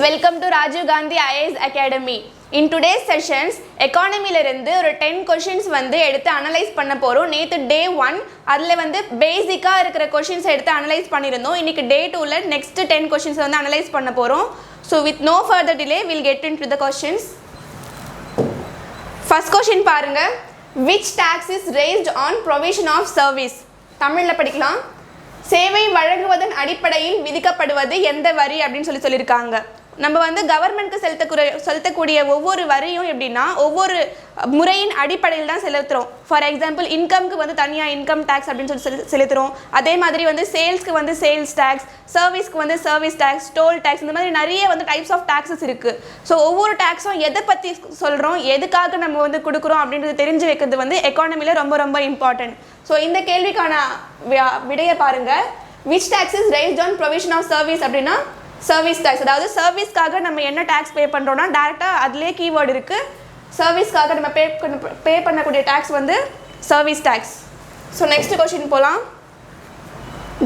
Welcome to Rajiv Gandhi IAS Academy. In today's sessions, economy la irundhu ஒரு 10 questions வந்து எடுத்து analyse பண்ண போறோம். நேத்து day 1 அதுல வந்து பேசிக்கா இருக்கிற questions எடுத்து அனலைஸ் பண்ணிருந்தோம். இன்னைக்கு day 2 ல next 10 questions வந்து அனலைஸ் பண்ண போறோம். So with no further delay, we'll get into the questions. First question பாருங்க. Which tax is raised on provision of service? தமிழ்ல படிக்கலாம். சேவை வழங்குவதன் அடிப்படையில் விதிக்கப்படுவது எந்த வரி அப்படினு சொல்லிருக்காங்க. நம்ம வந்து கவர்மெண்ட்க்கு செலுத்தக்கூடிய ஒவ்வொரு வரியும் எப்படின்னா ஒவ்வொரு முறையின் அடிப்படையில் தான் செலுத்துறோம். ஃபார் எக்ஸாம்பிள் இன்கம்க்கு வந்து தனியாக இன்கம் டேக்ஸ் அப்படின்னு சொல்லி செலுத்துறோம். அதே மாதிரி வந்து சேல்ஸ்க்கு வந்து சேல்ஸ் டேக்ஸ், சர்வீஸ்க்கு வந்து சர்வீஸ் டேக்ஸ், டோல் டேக்ஸ், இந்த மாதிரி நிறைய வந்து டைப்ஸ் ஆஃப் டேக்ஸஸ் இருக்குது. ஸோ ஒவ்வொரு டேக்ஸும் எதை பற்றி சொல்கிறோம், எதுக்காக நம்ம வந்து கொடுக்குறோம் அப்படின்றது தெரிஞ்சு வைக்கிறது வந்து எக்கானமியில் ரொம்ப ரொம்ப இம்பார்ட்டன்ட். ஸோ இந்த கேள்விக்கான விடையை பாருங்கள். Which tax is raised on provision of service அப்படின்னா சர்வீஸ் டேக்ஸ். அதாவது சர்வீஸ்க்காக நம்ம என்ன டேக்ஸ் பே பண்ணுறோன்னா டேரெக்டாக அதுலேயே கீவேர்டு இருக்குது. சர்வீஸ்க்காக நம்ம பே பண்ணக்கூடிய டேக்ஸ் வந்து service tax. So next question போகலாம்.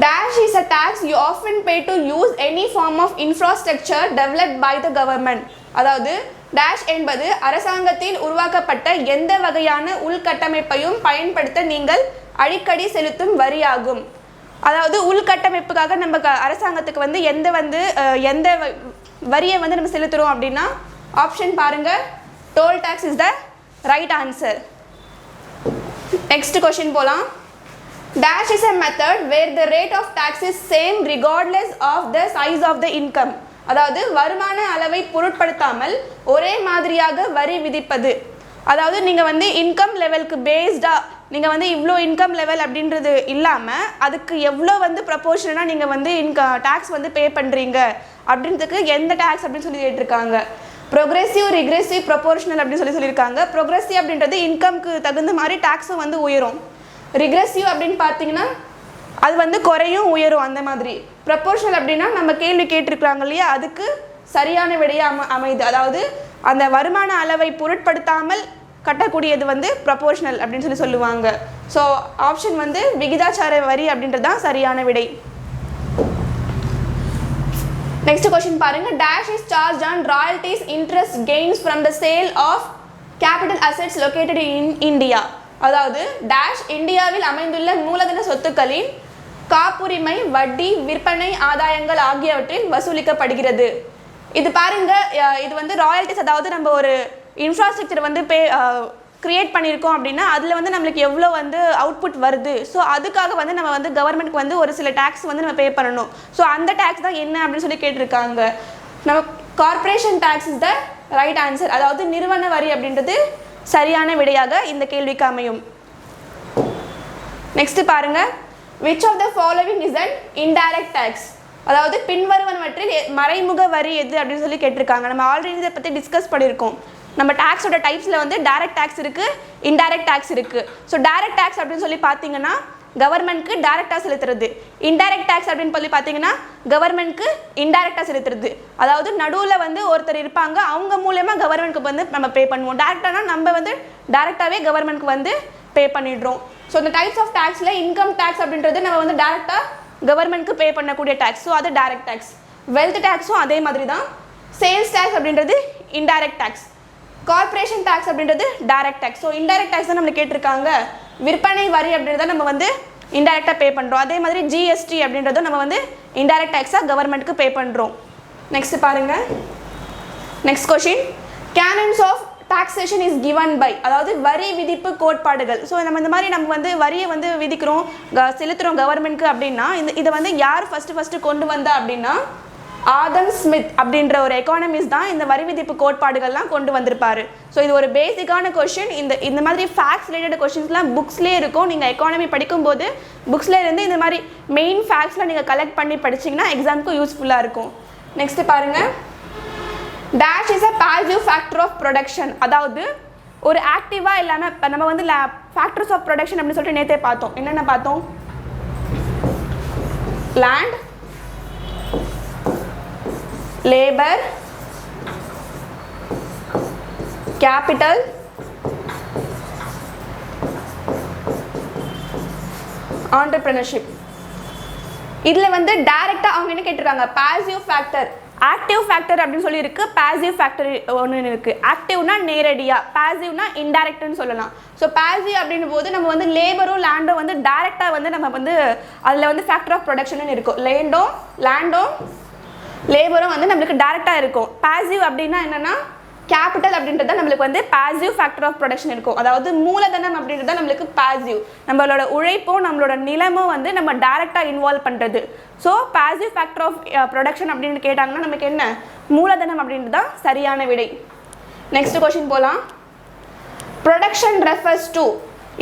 Dash is a tax you often pay to use any form of infrastructure developed by the government. அதாவது டேஷ் என்பது அரசாங்கத்தில் உருவாக்கப்பட்ட எந்த வகையான உள்கட்டமைப்பையும் பயன்படுத்த நீங்கள் அடிக்கடி செலுத்தும் வரியாகும். அதாவது உள்கட்டமைப்புக்காக நம்ம அரசாங்கத்துக்கு வந்து எந்த வரியை வந்து நம்ம செலுத்துகிறோம் அப்படின்னா ஆப்ஷன் பாருங்கள், toll tax is the right answer. Next question போகலாம். Dash is a method where the rate of tax is same regardless of the size of the income. அதாவது வருமான அளவை பொருட்படுத்தாமல் ஒரே மாதிரியாக வரி விதிப்பது. அதாவது நீங்கள் வந்து இன்கம் லெவலுக்கு பேஸ்டாக நீங்கள் வந்து இவ்வளோ இன்கம் லெவல் அப்படின்றது இல்லாமல் அதுக்கு எவ்வளோ வந்து ப்ரப்போர்ஷனாக நீங்கள் வந்து டேக்ஸ் வந்து பே பண்ணுறீங்க அப்படின்றதுக்கு எந்த டேக்ஸ் அப்படின்னு சொல்லி கேட்டிருக்காங்க. ப்ரொக்ரெசிவ், ரிக்ரெசிவ், ப்ரொபோர்ஷனல் அப்படின்னு சொல்லியிருக்காங்க. ப்ரொக்ரெசிவ் அப்படின்றது இன்கம்க்கு தகுந்த மாதிரி டேக்ஸும் வந்து உயரும். ரிக்ரெசிவ் அப்படின்னு பார்த்தீங்கன்னா அது வந்து குறையும் உயரும் அந்த மாதிரி. ப்ரொபோர்ஷனல் அப்படின்னா நம்ம கேள்வி கேட்டிருக்காங்க இல்லையா, அதுக்கு சரியான விடையாக அமையுது. அதாவது அந்த வருமான அளவை பொருட்படுத்தாமல் கட்டக்கூடியது வந்து ப்ரொபோர்ஷனல் அப்படின்னு சொல்லுவாங்க. ஸோ ஆப்ஷன் வந்து விகிதாச்சார வரி அப்படின்றது தான் சரியான விடை. நெக்ஸ்ட் கொஸ்டின் பாருங்க. Dash is charge on royalties interest gains from the sale of capital assets located in India. அதாவது டேஷ் இந்தியாவில் அமைந்துள்ள மூலதன சொத்துக்களின் காப்புரிமை, வட்டி, விற்பனை ஆதாயங்கள் ஆகியவற்றில் வசூலிக்கப்படுகிறது. இது பாருங்க, இது வந்து ராயல்டிஸ், அதாவது நம்ம ஒரு இன்ஃப்ராஸ்ட்ரக்சர் வந்து கிரியேட் பண்ணியிருக்கோம் அப்படின்னா அதில் வந்து நம்மளுக்கு எவ்வளோ வந்து அவுட்புட் வருது. ஸோ அதுக்காக வந்து நம்ம வந்து கவர்மெண்ட்க்கு வந்து ஒரு சில டேக்ஸ் வந்து நம்ம பே பண்ணணும். ஸோ அந்த டேக்ஸ் தான் என்ன அப்படின்னு சொல்லி கேட்டிருக்காங்க. நம்ம corporation tax is the right answer. அதாவது நிறுவன வரி அப்படின்றது சரியான விடையாக இந்த கேள்விக்கு அமையும். நெக்ஸ்ட் பாருங்க. which of the following is an indirect tax? அதாவது பின்வருவனவற்றில் மறைமுக வரி எது அப்படின்னு சொல்லி கேட்டிருக்காங்க. நம்ம ஆல்ரெடி இதை பற்றி டிஸ்கஸ் பண்ணியிருக்கோம். நம்ம டேக்ஸோட டைப்ஸில் வந்து டைரக்ட் டேக்ஸ் இருக்குது, இன்டைரக்ட் டேக்ஸ் இருக்குது. ஸோ டைரக்ட் டேக்ஸ் அப்படின்னு சொல்லி பார்த்தீங்கன்னா கவர்மெண்ட்க்கு டைரெக்டாக செலுத்துறது. இன்டைரக்ட் டேக்ஸ் அப்படின்னு சொல்லி பார்த்தீங்கன்னா கவர்மெண்ட்க்கு இன்டைரக்டாக செலுத்துறது. அதாவது நடுவில் வந்து ஒருத்தர் இருப்பாங்க, அவங்க மூலமாக கவர்மெண்ட்க்கு வந்து நம்ம பே பண்ணுவோம். டேரெக்டானா நம்ம வந்து டேரெக்டாகவே கவர்மெண்ட்க்கு வந்து பே பண்ணிடுறோம். ஸோ இந்த டைப்ஸ் ஆஃப் டேக்ஸில் இன்கம் டேக்ஸ் அப்படின்றது நம்ம வந்து டேரெக்டாக கவர்மெண்ட்க்கு பே பண்ணக்கூடிய டேக்ஸ். ஸோ அது டைரக்ட் டேக்ஸ். வெல்த் டேக்ஸும் அதே மாதிரி தான். சேல்ஸ் டேக்ஸ் அப்படின்றது இன்டைரக்ட் டேக்ஸ். கார்பரேஷன் டேக்ஸ் அப்படின்றது direct tax. So indirect tax தான் நம்மளுக்கு கேட்டிருக்காங்க. விற்பனை வரி அப்படின்றத நம்ம வந்து இன்டைரக்டாக பே பண்ணுறோம். அதே மாதிரி ஜிஎஸ்டி அப்படின்றதும் நம்ம வந்து இன்டைரக்ட் டேக்ஸாக கவர்மெண்ட்க்கு பே பண்ணுறோம். நெக்ஸ்ட் பாருங்க. Next question. Canons of taxation is given by. அதாவது வரி விதிப்பு கோட்பாடுகள். ஸோ நம்ம இந்த மாதிரி நம்ம வந்து வரியை வந்து விதிக்கிறோம், செலுத்துகிறோம் கவர்மெண்ட்க்கு அப்படின்னா இதை வந்து யார் ஃபஸ்ட்டு கொண்டு வந்தா அப்படின்னா ஆதம் ஸ்மித் அப்படின்ற ஒரு எக்கானமிஸ்ட் தான் இந்த வரி விதிப்பு கோட்பாடுகள்லாம் கொண்டு வந்திருப்பாரு. ஸோ இது ஒரு பேசிக்கான கொஸ்டின். இந்த மாதிரி ஃபேக்ட்ஸ் ரிலேட்டட் கொஸ்டின்ஸ்லாம் புக்ஸ்லேயே இருக்கும். நீங்கள் எக்கானமி படிக்கும்போது புக்ஸ்லேயே இருந்து இந்த மாதிரி மெயின் ஃபேக்ட்ஸ்லாம் நீங்கள் கலெக்ட் பண்ணி படிச்சிங்கன்னா எக்ஸாமுக்கு யூஸ்ஃபுல்லாக இருக்கும். நெக்ஸ்ட் பாருங்கள். Dash is a passive factor of production. அதாவது ஒரு ஆக்டிவாக இல்லாமல் இப்போ நம்ம வந்து ஃபேக்டர்ஸ் ஆஃப் ப்ரொடக்ஷன் அப்படின்னு சொல்லிட்டு நேற்றே பார்த்தோம். என்னென்ன பார்த்தோம்? Land, labour, capital, entrepreneurship. இதில் வந்து டைரெக்டாக அவங்க என்ன கேட்டிருக்காங்க, பாசிவ் ஃபேக்டர் ஆக்டிவ் ஃபேக்டர் அப்படின்னு சொல்லி இருக்கு, பாசிவ் ஃபேக்டர் ஒன்று இருக்கு. ஆக்டிவ்னா நேரடியாக, பாசிவ்னா இன்டைரக்ட்னு சொல்லலாம். ஸோ பாசிவ் அப்படின்னும் போது நம்ம வந்து லேபரும் லேண்டும் வந்து டைரெக்டாக வந்து நம்ம வந்து அதில் வந்து ஃபேக்டர் ஆஃப் ப்ரொடக்ஷன் இருக்கும். லேண்டும் லேபரும் வந்து நம்மளுக்கு டைரெக்டாக இருக்கும். பாசிவ் அப்படின்னா என்னென்னா கேபிட்டல் அப்படின்றது தான் நம்மளுக்கு வந்து பாசிவ் ஃபேக்டர் ஆஃப் ப்ரொடக்ஷன் இருக்கும். அதாவது மூலதனம் அப்படின்றது தான் நம்மளுக்கு பாசிவ், நம்மளோட உழைப்பும் நம்மளோட நிலமும் வந்து நம்ம டைரெக்டாக இன்வால்வ் பண்ணுறது. So passive factor of production அப்படின்னு கேட்டாங்கன்னா நமக்கு என்ன மூலதனம் அப்படின்றது தான் சரியான விடை. நெக்ஸ்ட் கொஸ்டின் போகலாம். ப்ரொடக்ஷன் ரெஃபர்ஸ் டு,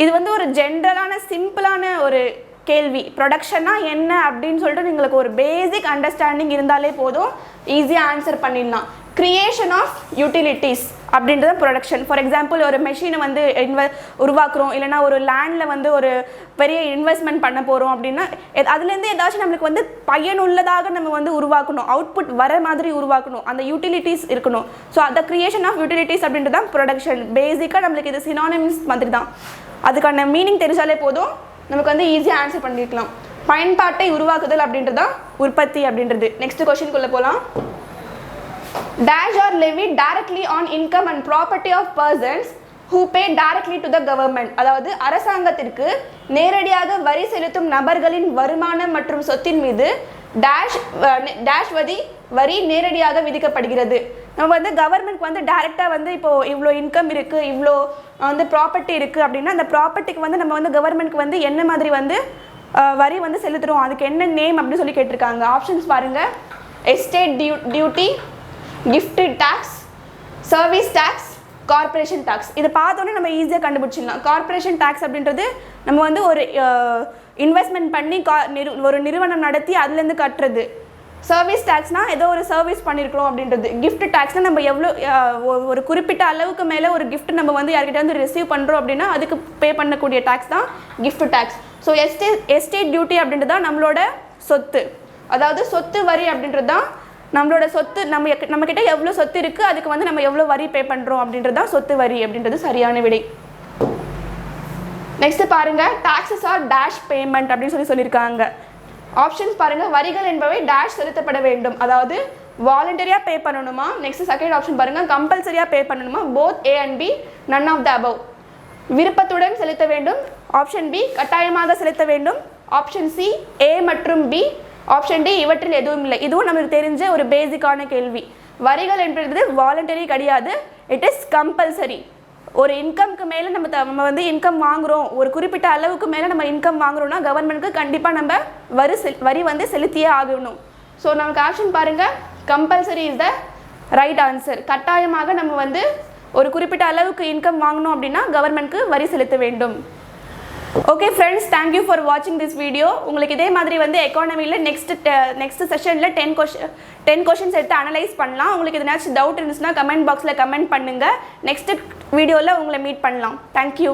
இது வந்து ஒரு ஜென்ரலான சிம்பிளான ஒரு கேள்வி. ப்ரொடக்ஷன்னா என்ன அப்படின்னு சொல்லிட்டு உங்களுக்கு ஒரு பேசிக் அண்டர்ஸ்டாண்டிங் இருந்தாலே போதும், ஈஸியாக ஆன்சர் பண்ணிடலாம். கிரியேஷன் ஆஃப் யூட்டிலிட்டிஸ் அப்படின்றது ப்ரொடக்ஷன். ஃபார் எக்ஸாம்பிள் ஒரு மெஷினை வந்து உருவாக்குறோம், இல்லைனா ஒரு லேண்டில் வந்து ஒரு பெரிய இன்வெஸ்ட்மெண்ட் பண்ண போகிறோம் அப்படின்னா அதுலேருந்து ஏதாச்சும் நம்மளுக்கு வந்து பயனுள்ளதாக நம்ம வந்து உருவாக்கணும், அவுட்புட் வர மாதிரி உருவாக்கணும், அந்த யூட்டிலிட்டிஸ் இருக்கணும். ஸோ அந்த கிரியேஷன் ஆஃப் யூட்டிலிட்டிஸ் அப்படின்றது தான் ப்ரொடக்ஷன். பேசிக்காக நம்மளுக்கு இது சினானிம்ஸ் மாதிரி தான், அதுக்கான மீனிங் தெரிஞ்சாலே போதும் நமக்கு வந்து ஈஸியாக ஆன்சர் பண்ணிக்கலாம். பயன்பாட்டை உருவாக்குதல் அப்படின்றது தான் உற்பத்தி அப்படின்றது. நெக்ஸ்ட் கொஸ்டின்குள்ளே போகலாம். Dash are levied directly on income and property of persons who pay directly to the government. அதாவது அரசாங்கத்திற்கு நேரடியாக வரி செலுத்தும் நபர்களின் வருமானம் மற்றும் சொத்தின் மீது டேஷ் வரி நேரடியாக விதிக்கப்படுகிறது. நம்ம வந்து கவர்மெண்ட்க்கு வந்து டைரெக்டாக வந்து இப்போது இவ்வளோ இன்கம் இருக்குது, இவ்வளோ வந்து ப்ராப்பர்ட்டி இருக்குது அப்படின்னா அந்த ப்ராப்பர்ட்டிக்கு வந்து நம்ம வந்து கவர்மெண்ட்க்கு வந்து என்ன மாதிரி வந்து வரி வந்து செலுத்துகிறோம், அதுக்கு என்ன நேம் அப்படின்னு சொல்லி கேட்டிருக்காங்க. ஆப்ஷன்ஸ் பாருங்கள். Estate duty, gifted tax, service tax, corporation tax. இதை பார்த்தோன்னே நம்ம ஈஸியாக கண்டுபிடிச்சிடலாம். கார்பரேஷன் டேக்ஸ் அப்படின்றது நம்ம வந்து ஒரு இன்வெஸ்ட்மெண்ட் பண்ணி ஒரு நிறுவனம் நடத்தி அதுலேருந்து கட்டுறது. சர்வீஸ் டேக்ஸ்னால் ஏதோ ஒரு சர்வீஸ் பண்ணியிருக்கிறோம் அப்படின்றது. கிஃப்ட் டேக்ஸ்னால் நம்ம எவ்வளோ ஒரு குறிப்பிட்ட அளவுக்கு மேலே ஒரு கிஃப்ட் நம்ம வந்து யார்கிட்ட வந்து ரிசீவ் பண்ணுறோம் அப்படின்னா அதுக்கு பே பண்ணக்கூடிய டேக்ஸ் தான் gift tax. So estate duty அப்படின்றது தான் நம்மளோட சொத்து, அதாவது சொத்து வரி அப்படின்றது தான் நம்மளோட சொத்து. நம்மக்கிட்ட எவ்வளோ சொத்து இருக்குது அதுக்கு வந்து நம்ம எவ்வளோ வரி பே பண்ணுறோம் அப்படின்றது தான் சொத்து வரி அப்படின்றது சரியான விடை. நெக்ஸ்ட் பாருங்கள். டாக்ஸஸ் ஆர் டேஷ் பேமெண்ட் அப்படின்னு சொல்லியிருக்காங்க. ஆப்ஷன்ஸ் பாருங்கள். வரிகள் என்பவை டேஷ் செலுத்தப்பட வேண்டும், அதாவது வாலண்டரியாக பே பண்ணணுமா. நெக்ஸ்ட் செகண்ட் ஆப்ஷன் பாருங்கள். கம்பல்சரியாக பே பண்ணணுமா. Both A and B, none of the above. விருப்பத்துடன் செலுத்த வேண்டும். ஆப்ஷன் பி கட்டாயமாக செலுத்த வேண்டும். ஆப்ஷன் சி ஏ மற்றும் பி. ஆப்ஷன் டி இவற்றில் எதுவும் இல்லை. இதுவும் நமக்கு தெரிஞ்ச ஒரு பேசிக்கான கேள்வி. வரிகள் என்பது வாலண்டரி கிடையாது, இட் இஸ் கம்பல்சரி. ஒரு இன்கம்க்கு மேலே நம்ம வந்து இன்கம் வாங்குகிறோம், ஒரு குறிப்பிட்ட அளவுக்கு மேலே நம்ம இன்கம் வாங்குகிறோம்னா கவர்மெண்ட்டுக்கு கண்டிப்பாக நம்ம வரி வந்து செலுத்தியே ஆகணும். ஸோ நமக்கு ஆப்ஷன் பாருங்கள். Compulsory is the right answer. கட்டாயமாக நம்ம வந்து ஒரு குறிப்பிட்ட அளவுக்கு இன்கம் வாங்கணும் அப்படின்னா கவர்மெண்ட்க்கு வரி செலுத்த வேண்டும். ஓகே ஃப்ரெண்ட்ஸ், தேங்க்யூ ஃபார் வாட்சிங் திஸ் வீடியோ. உங்களுக்கு இதே மாதிரி வந்து எக்கானமியில் நெக்ஸ்ட் செஷனில் 10 கொஷின்ஸ் எடுத்து அனலைஸ் பண்ணலாம். உங்களுக்கு எதனாச்சும் டவுட் இருந்துச்சுன்னா கமெண்ட் பாக்ஸில் கமெண்ட் பண்ணுங்கள். நெக்ஸ்ட் வீடியோவில் உங்களை மீட் பண்ணலாம். தேங்க்யூ.